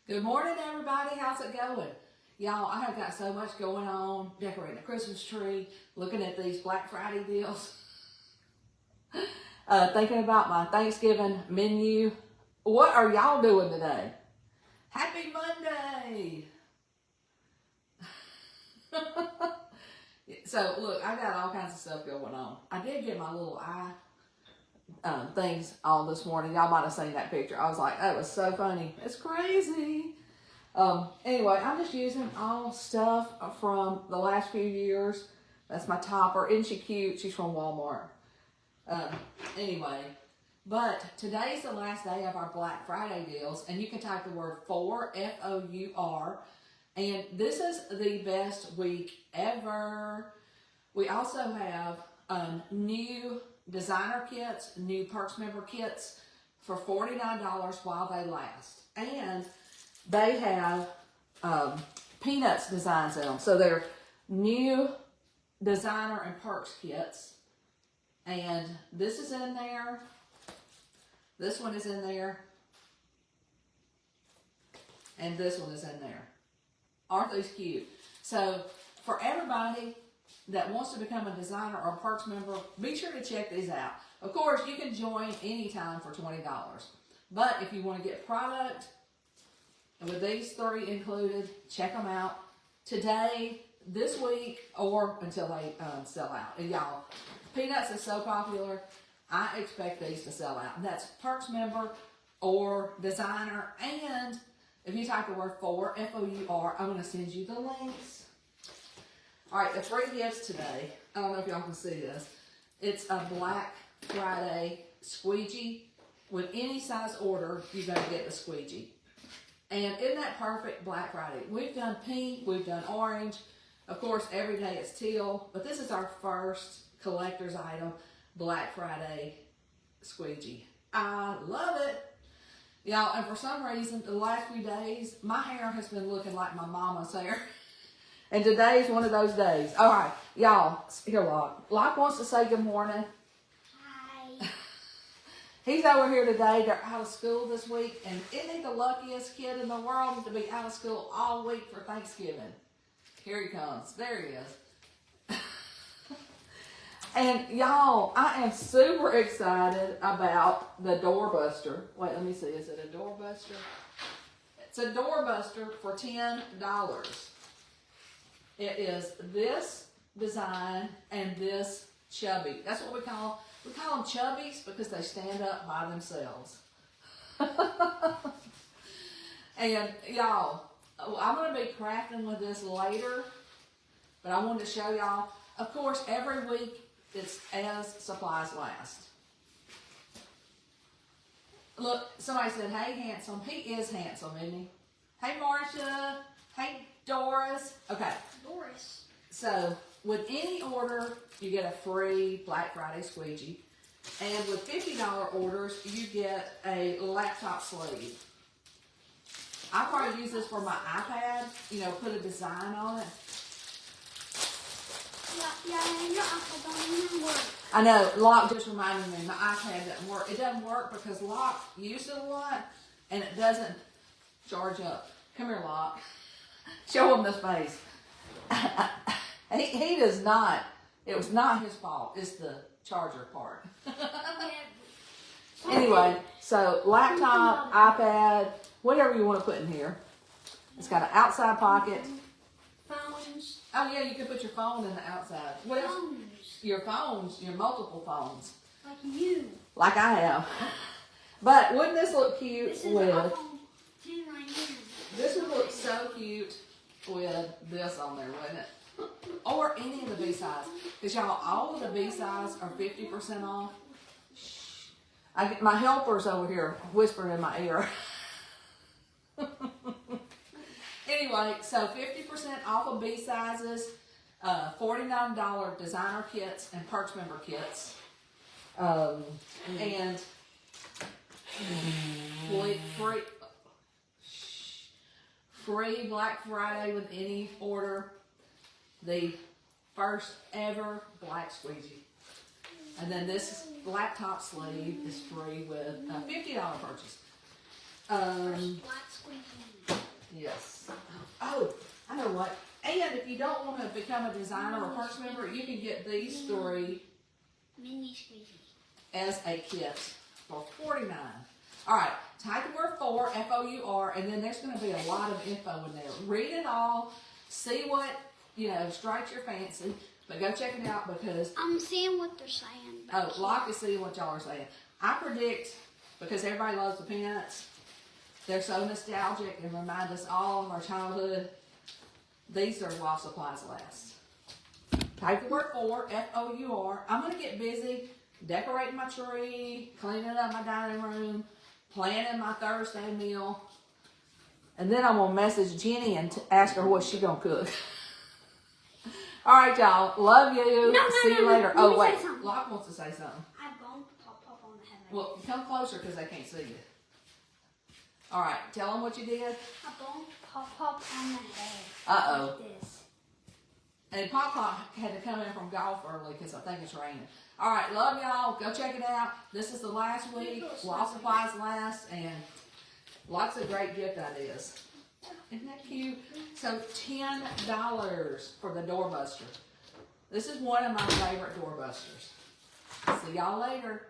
Good morning, everybody. How's it going? Y'all, I have got so much going on, decorating the Christmas tree, looking at these Black Friday deals, thinking about my Thanksgiving menu. What are y'all doing today? Happy Monday! So, look, I got all kinds of stuff going on. I did get my little eye things on this morning. Y'all might have seen that picture. I was like, that was so funny. It's crazy. Anyway, I'm just using all stuff from the last few years. That's my topper. Isn't she cute? She's from Walmart. Anyway, but today's the last day of our Black Friday deals, and you can type the word FOUR, F-O-U-R, and this is the best week ever. We also have new designer kits, new Perks member kits for $49 while they last. And they have Peanuts designs in them. So they're new designer and Perks kits. And this is in there. This one is in there. And this one is in there. Aren't these cute? So for everybody that wants to become a designer or a Perks member, be sure to check these out. Of course, you can join anytime for $20. But if you want to get product, and with these three included, check them out today, this week, or until they sell out. And y'all, Peanuts is so popular, I expect these to sell out. And that's Perks member or designer. And if you type the word FOUR, F-O-U-R, I'm going to send you the links. All right, the free gifts today. I don't know if y'all can see this. It's a Black Friday squeegee. With any size order, you're going to get the squeegee. And isn't that perfect Black Friday? We've done pink, we've done orange. Of course, every day it's teal. But this is our first collector's item, Black Friday squeegee. I love it. Y'all, and for some reason, the last few days, my hair has been looking like my mama's hair. And today's one of those days. All right, y'all, here, Locke. Locke wants to say good morning. Hi. He's over here today. They're out of school this week. And isn't he the luckiest kid in the world to be out of school all week for Thanksgiving? Here he comes. There he is. And y'all, I am super excited about the Doorbuster. Wait, let me see. Is it a Doorbuster? It's a Doorbuster for $10. It is this design and this chubby. That's what we call them chubbies because they stand up by themselves. And y'all, I'm going to be crafting with this later, but I wanted to show y'all. Of course, every week it's as supplies last. Look, somebody said, hey, handsome. He is handsome, isn't he? Hey, Marcia. Hey, Doris. Okay. Doris. So, with any order, you get a free Black Friday squeegee. And with $50 orders, you get a laptop sleeve. I probably use this for my iPad, put a design on it. Yeah, your iPad don't even work. I know, Locke just reminded me, my iPad doesn't work. It doesn't work because Locke used it a lot, and it doesn't charge up. Come here, Locke. Show him this face. He does not. It was not his fault. It's the charger part. Anyway, so laptop, iPad, whatever you want to put in here. It's got an outside pocket. Phones. Oh yeah, you can put your phone in the outside. What else? Phones. Your phones, your multiple phones. Like you. Like I have. But wouldn't this look cute This is with... iPhone 10 right here. This would look so cute with this on there, wouldn't it? Or any of the B-sides. Because y'all, all of the B-sides are 50% off. My helper's over here whispering in my ear. Anyway, so 50% off of B-sizes, $49 designer kits and Perks member kits. And free Black Friday with any order. The first ever black squeegee. And then this laptop sleeve is free with a $50 purchase. First black squeegee. Yes. Oh, I know what. And if you don't want to become a designer or Perks member, you can get these 3 Mini Squeegee. as a kit for $49. All right, type the word for, F-O-U-R, and then there's going to be a lot of info in there. Read it all, see what, strikes your fancy, but go check it out because... I'm seeing what they're saying. Oh, Locke is seeing what y'all are saying. I predict, because everybody loves the peanuts, they're so nostalgic and remind us all of our childhood. These are while supplies last. Type the word for, F-O-U-R. I'm going to get busy decorating my tree, cleaning up my dining room, planning my Thursday meal. And then I'm going to message Jenny and ask her what she's going to cook. All right, y'all. Love you. See you later. Let me Oh, wait. say something. Locke wants to say something. I'm going to pop on the head. Well, come closer because they can't see you. All right. Tell them what you did. I'm going to pop on the head. Uh-oh. Like this. And Pop had to come in from golf early because I think it's raining. All right, love y'all. Go check it out. This is the last week while supplies last, and lots of great gift ideas. Isn't that cute? So $10 for the Doorbuster. This is one of my favorite Doorbusters. See y'all later.